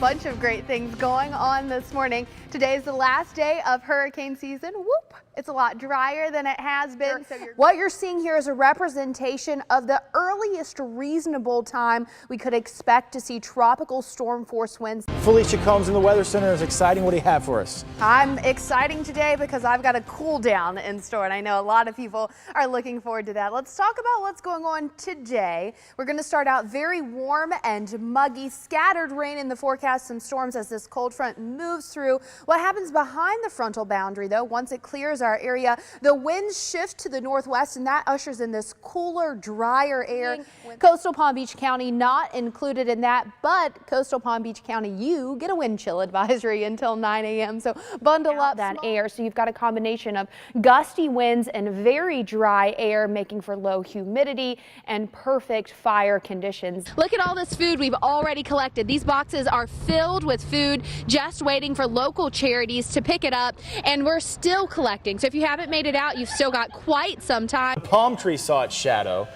bunch of great things going on this morning. Today is the last day of hurricane season. Whoop! It's a lot drier than it has been. What you're seeing here is a representation of the earliest reasonable time we could expect to see tropical storm force winds. Felicia Combs in the Weather Center is exciting. What do you have for us? I'm exciting today because I've got a cool down in store, and I know a lot of people are looking forward to that. Let's talk about what's going on today. We're going to start out very warm and muggy, scattered rain in the forecast, some storms as this cold front moves through. What happens behind the frontal boundary, though, once it clears our area, the winds shift to the northwest, and that ushers in this cooler, drier air. Coastal Palm Beach County not included in that, but Coastal Palm Beach County, you get a wind chill advisory until 9 a.m. So bundle up that air. So you've got a combination of gusty winds and very dry air, making for low humidity and perfect fire conditions. Look at all this food we've already collected. These boxes are filled with food, just waiting for local charities to pick it up, and we're still collecting. So if you haven't made it out, you've still got quite some time. The palm tree saw its shadow.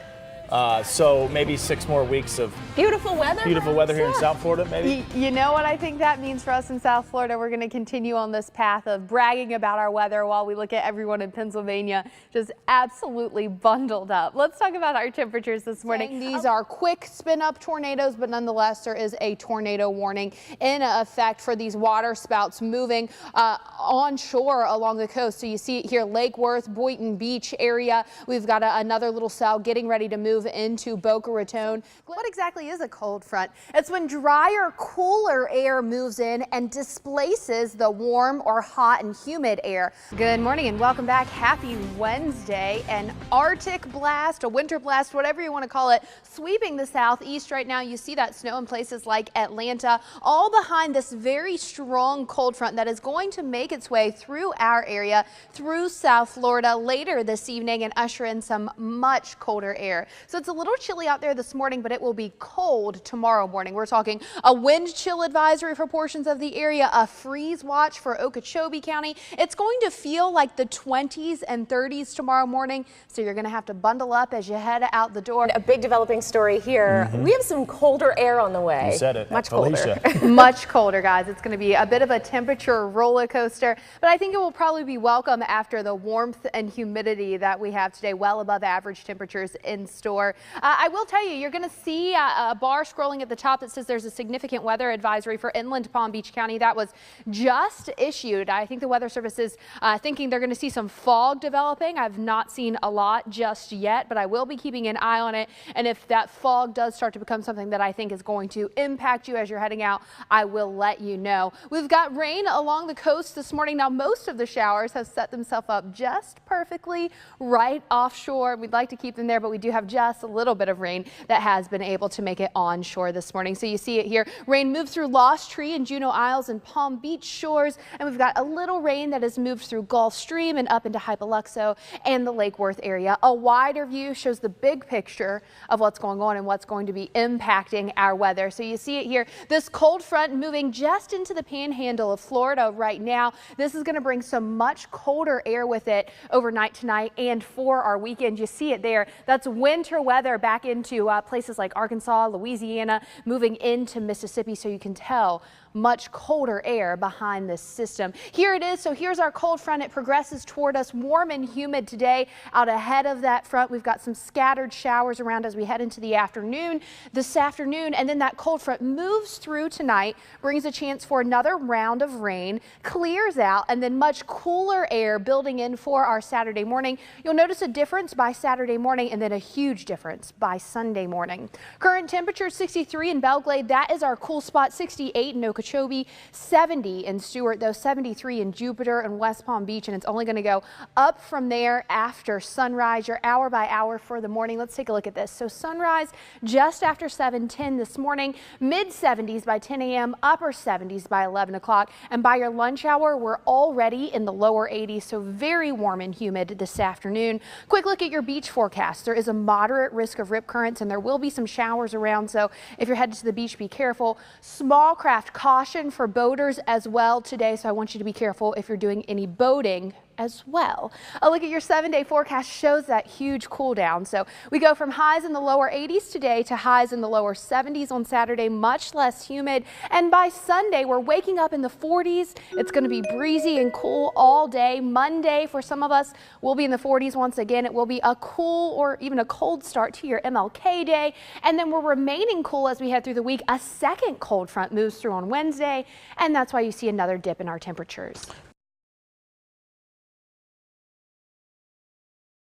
So maybe 6 more weeks of Beautiful weather here in South Florida, maybe? You know what I think that means for us in South Florida? We're going to continue on this path of bragging about our weather while we look at everyone in Pennsylvania just absolutely bundled up. Let's talk about our temperatures this morning. These are quick spin up tornadoes, but nonetheless there is a tornado warning in effect for these water spouts moving onshore along the coast. So you see it here, Lake Worth, Boynton Beach area. We've got another little cell getting ready to move into Boca Raton. What exactly is a cold front? It's when drier, cooler air moves in and displaces the warm or hot and humid air. Good morning and welcome back. Happy Wednesday. An Arctic blast, a winter blast, whatever you want to call it, sweeping the southeast right now. You see that snow in places like Atlanta, all behind this very strong cold front that is going to make its way through our area, through South Florida later this evening and usher in some much colder air. So it's a little chilly out there this morning, but it will be cold tomorrow morning. We're talking a wind chill advisory for portions of the area, a freeze watch for Okeechobee County. It's going to feel like the 20s and 30s tomorrow morning, so you're going to have to bundle up as you head out the door. A big developing story here. We have some colder air on the way. You said it. Much Felicia. colder. Much colder, guys. It's going to be a bit of a temperature roller coaster, but I think it will probably be welcome after the warmth and humidity that we have today, well above average temperatures in store. I will tell you, you're going to see a bar scrolling at the top that says there's a significant weather advisory for inland Palm Beach County that was just issued. I think the Weather Service is thinking they're going to see some fog developing. I've not seen a lot just yet, but I will be keeping an eye on it. And if that fog does start to become something that I think is going to impact you as you're heading out, I will let you know. We've got rain along the coast this morning. Now, most of the showers have set themselves up just perfectly right offshore. We'd like to keep them there, but we do have just a little bit of rain that has been able to make it onshore this morning. So you see it here. Rain moves through Lost Tree and Juneau Isles and Palm Beach shores. And we've got a little rain that has moved through Gulf Stream and up into Hypoluxo and the Lake Worth area. A wider view shows the big picture of what's going on and what's going to be impacting our weather. So you see it here. This cold front moving just into the panhandle of Florida right now. This is going to bring some much colder air with it overnight tonight and for our weekend. You see it there. That's winter weather back into places like Arkansas, Louisiana, moving into Mississippi, so you can tell much colder air behind this system. Here it is. So here's our cold front. It progresses toward us warm and humid today. Out ahead of that front, we've got some scattered showers around as we head into the afternoon this afternoon. And then that cold front moves through tonight, brings a chance for another round of rain, clears out, and then much cooler air building in for our Saturday morning. You'll notice a difference by Saturday morning and then a huge difference by Sunday morning. Current temperature 63 in Belglade. That is our cool spot. 68 in Okeechobee, 70 in Stewart, though 73 in Jupiter and West Palm Beach, and it's only going to go up from there after sunrise. Your hour by hour for the morning. Let's take a look at this. So sunrise just after 7:10 this morning, mid 70s by 10 a.m., upper 70s by 11 o'clock, and by your lunch hour, we're already in the lower 80s, so very warm and humid this afternoon. Quick look at your beach forecast. There is a moderate risk of rip currents, and there will be some showers around, so if you're headed to the beach, be careful. Small craft caution for boaters as well today, so I want you to be careful if you're doing any boating as well. A look at your 7-day forecast shows that huge cool down. So we go from highs in the lower 80s today to highs in the lower 70s on Saturday, much less humid. And by Sunday, we're waking up in the 40s. It's going to be breezy and cool all day. Monday, for some of us, will be in the 40s once again. It will be a cool or even a cold start to your MLK Day. And then we're remaining cool as we head through the week. A second cold front moves through on Wednesday, and that's why you see another dip in our temperatures.